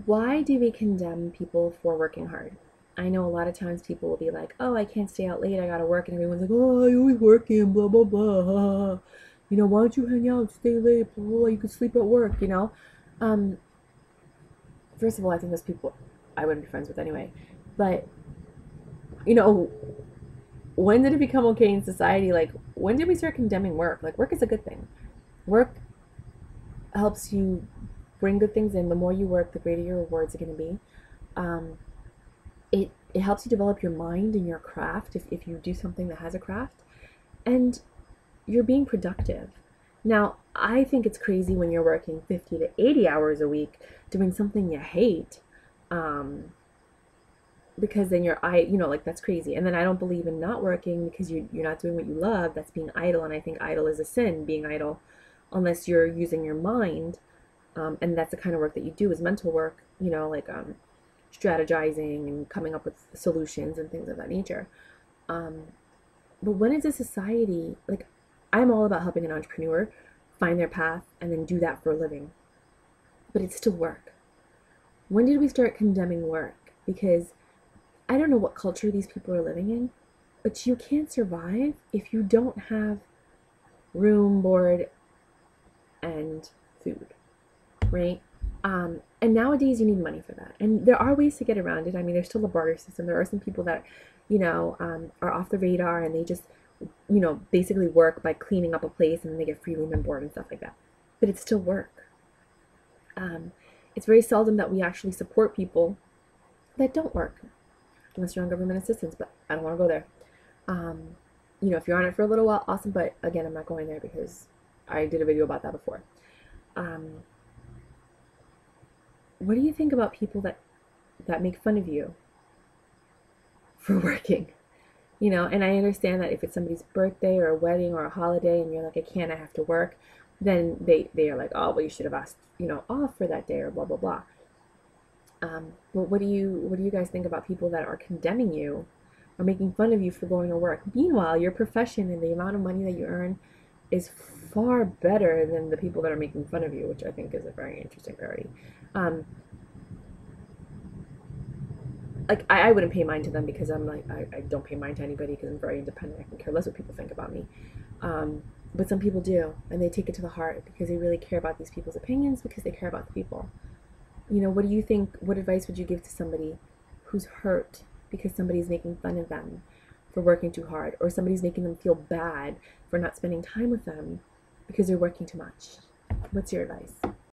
Why do we condemn people for working hard? I know a lot of times people will be like, oh, I can't stay out late, I gotta work, and everyone's like, oh, you're always working, blah, blah, blah. You know, why don't you hang out, stay late, blah, blah, blah, you could sleep at work, you know? Um, First of all, I think those people I wouldn't be friends with anyway. But, you know, when did it become okay in society? Like, when did we start condemning work? Like, work is a good thing. Work helps you bring good things in. The more you work, the greater your rewards are going to be. Um, it helps you develop your mind and your craft if you do something that has a craft. And you're being productive. Now, I think it's crazy when you're working 50 to 80 hours a week doing something you hate. Um, because then like that's crazy. And then I don't believe in not working because you're not doing what you love. That's being idle. And I think idle is a sin, being idle, unless you're using your mind. And that's the kind of work that you do is mental work, like strategizing and coming up with solutions and things of that nature. Um, but when is a society, like, I'm all about helping an entrepreneur find their path and then do that for a living. But it's still work. When did we start condemning work? Because I don't know what culture these people are living in, but you can't survive if you don't have room, board, and food, right? And nowadays you need money for that. And there are ways to get around it. I mean, there's still a barter system. There are some people that, are off the radar and they just, basically work by cleaning up a place and then they get free room and board and stuff like that. But it's still work. It's very seldom that we actually support people that don't work, unless you're on government assistance, but I don't want to go there. If you're on it for a little while, awesome, but again, I'm not going there because I did a video about that before. What do you think about people that make fun of you for working? And I understand that if it's somebody's birthday or a wedding or a holiday and you're like, I have to work, then they are like, oh, well, you should have asked, off for that day or blah, blah, blah. But what do you guys think about people that are condemning you or making fun of you for going to work? Meanwhile, your profession and the amount of money that you earn is far better than the people that are making fun of you, which I think is a very interesting priority. Like I wouldn't pay mind to them because I'm like I don't pay mind to anybody because I'm very independent. I can care less what people think about me. But some people do, and they take it to the heart because they really care about these people's opinions because they care about the people. What do you think? What advice would you give to somebody who's hurt because somebody's making fun of them for working too hard, or somebody's making them feel bad for not spending time with them because they're working too much? What's your advice?